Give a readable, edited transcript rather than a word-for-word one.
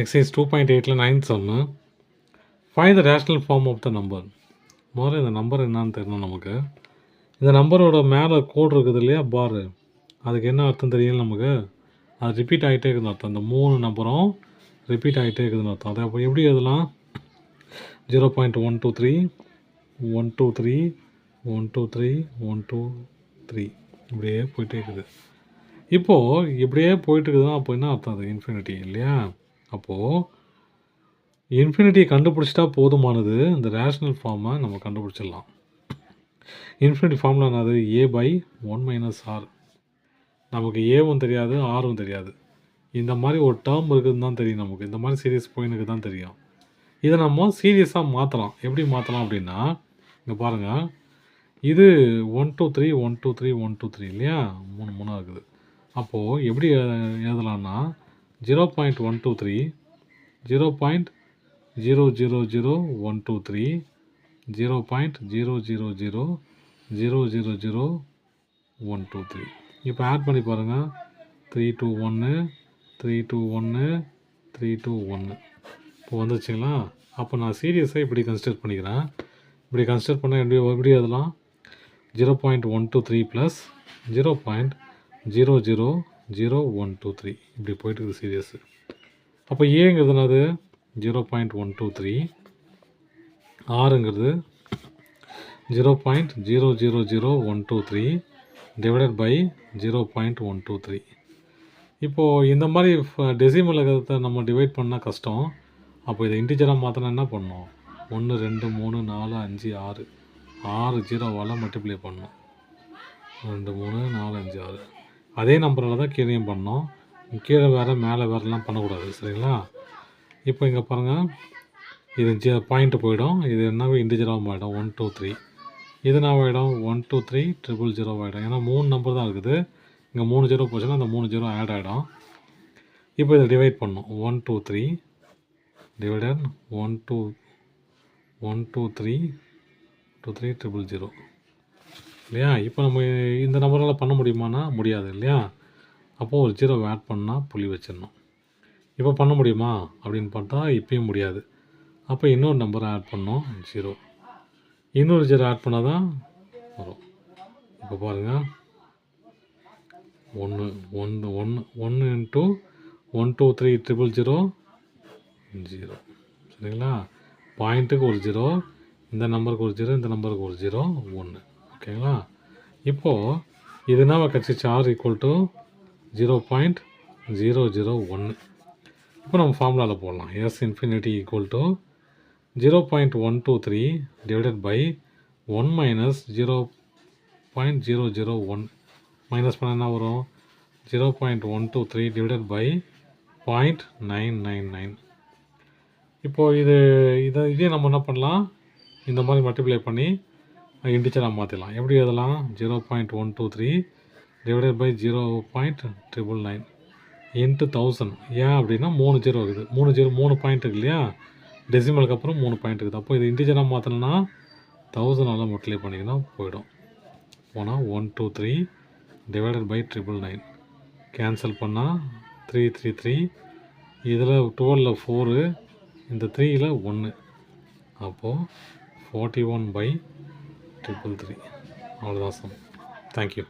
Exercise 2.8ல 9th sum. Find the rational form of the number. முதல்ல இந்த number என்னான்னு தெரியணும் நமக்கு. இந்த நம்பரோட மேலே கோடு இருக்குது இல்லையா, பாரு, அதுக்கு என்ன அர்த்தம் தெரியல நமக்கு. அது ரிப்பீட் ஆகிட்டே இருக்குதுன்னு அர்த்தம். அந்த 3 நம்பரும் ரிப்பீட் ஆகிட்டே இருக்குதுன்னு அர்த்தம். அதை அப்போ எப்படி எழுதலாம்? 0.123 123 123 123 இப்படியே போயிட்டே இருக்குது. இப்போது இப்படியே போயிட்டு இருக்குதுன்னா அப்போ என்ன அர்த்தம்? அது இன்ஃபினிட்டி இல்லையா? அப்போது இன்ஃபினிட்டியை கண்டுபிடிச்சிட்டா போதுமானது, இந்த ரேஷனல் ஃபார்மை நம்ம கண்டுபிடிச்சிடலாம். இன்ஃபினிட்டி ஃபார்மில் என்னது? a/1 - r. நமக்கு ஏவும் தெரியாது, ஆரும் தெரியாது. இந்த மாதிரி ஒரு டேர்ம் இருக்குதுன்னு தான் தெரியும் நமக்கு. இந்த மாதிரி சீரியஸ் போயினுக்கு தான் தெரியும். இதை நம்ம சீரியஸாக மாற்றலாம். எப்படி மாற்றலாம் அப்படின்னா, இங்கே பாருங்கள், இது 1 2 3 1 2 3 1 2 3 இல்லையா? 3 இருக்குது. அப்போது எப்படி எழுதலாம்னா 0.123 0.000123 0.00000123. இப்போ ஆட் பண்ணி பாருங்கள். 3 2 1 3 2 1 3 2 1. இப்போ வந்துச்சுங்களா? அப்போ நான் சீரியஸாக இப்படி கன்சிடர் பண்ணிக்கிறேன். இப்படி கன்சிடர் பண்ணால் எப்படி எழுதலாம்? 0.123 ப்ளஸ் 0.000123 இப்படி போயிட்டு இருக்குது சீரியஸு. அப்போ ஏங்கிறது என்னது? 0.123, ஆறுங்கிறது 0.000123 டிவைடட் பை 0.123. இப்போது இந்த மாதிரி டெசிமல் இருக்கிறத நம்ம டிவைட் பண்ணால் கஷ்டம். அப்போ இதை இன்டிஜராக மாற்றினா என்ன பண்ணணும்? 1 2 3 4 5 6 6 ஜீரோவால் மல்டிப்ளை பண்ணணும். 2 3 4 5 6. அதே நம்பரால் தான் கீழேயும் பண்ணோம். கீழே வேறு மேலே வேறுலாம் பண்ணக்கூடாது, சரிங்களா? இப்போ இங்கே பாருங்கள், இது பாயிண்ட்டு போயிடும். இது என்னவே இன்டிஜராக ஆகிடும். 1 2 3. இது என்ன ஆகிடும்? 1 2 3 000 ஆகிடும். ஏன்னா 3 நம்பர் தான் இருக்குது. இங்கே 3 ஜீரோ போச்சுன்னா அந்த 3 ஜீரோ ஆட் ஆகிடும். இப்போ இதை டிவைட் பண்ணணும். 1 2 3 டிவைடட் 1 2 3 2 3 000 இல்லையா? இப்போ நம்ம இந்த நம்பரால் பண்ண முடியுமானா முடியாது இல்லையா? அப்போது ஒரு ஜீரோ ஆட் பண்ணால் புள்ளி வச்சிடணும். இப்போ பண்ண முடியுமா அப்படின்னு பார்த்தா இப்பயும் முடியாது. அப்போ இன்னொரு நம்பரை ஆட் பண்ணோம், 0. இன்னொரு ஜீரோ ஆட் பண்ணால் தான் வரும். இப்போ பாருங்கள், 1 1 1 1 இன்ட்டு 1 2 3 000 0. சரிங்களா? பாயிண்ட்டுக்கு ஒரு ஜீரோ, இந்த நம்பருக்கு ஒரு ஜீரோ, இந்த நம்பருக்கு ஒரு ஜீரோ, 1. ஓகேங்களா? இப்போது இது என்ன கிடச்சிச்சு? R equal to 0.001. இப்போ நம்ம ஃபார்முலாவில் போடலாம். S infinity equal to 0.123 divided by 1 minus 0.001. Minus பண்ண என்ன வரும்? 0.123 டிவைடட் பை 0.999. இப்போது இதே நம்ம என்ன பண்ணலாம்? இந்த மாதிரி மல்டிப்ளை பண்ணி இன்டிஜராக மாற்றிடலாம். எப்படி எழுதலாம்? 0.123 டிவைடட் பை 0.999 இன்ட்டு 1000. ஏன் அப்படின்னா 3 ஜீரோ இருக்குது. 3 பாயிண்ட் இருக்குது இல்லையா? டெசிமலுக்கு அப்புறம் 3 பாயிண்ட் இருக்குது. அப்போ இது இன்டிஜராக மாற்றணும்னா 1000ஆல் மல்டிப்ளை பண்ணிங்கன்னா போயிடும். போனால் 123 டிவைடட் பை 999 கேன்சல் பண்ணால் 3 3 3. இதில் 12ல் 4, இந்த 3ல் 1. அப்போது 41/333. அவ்வளோதான் சம். தேங்க்யூ.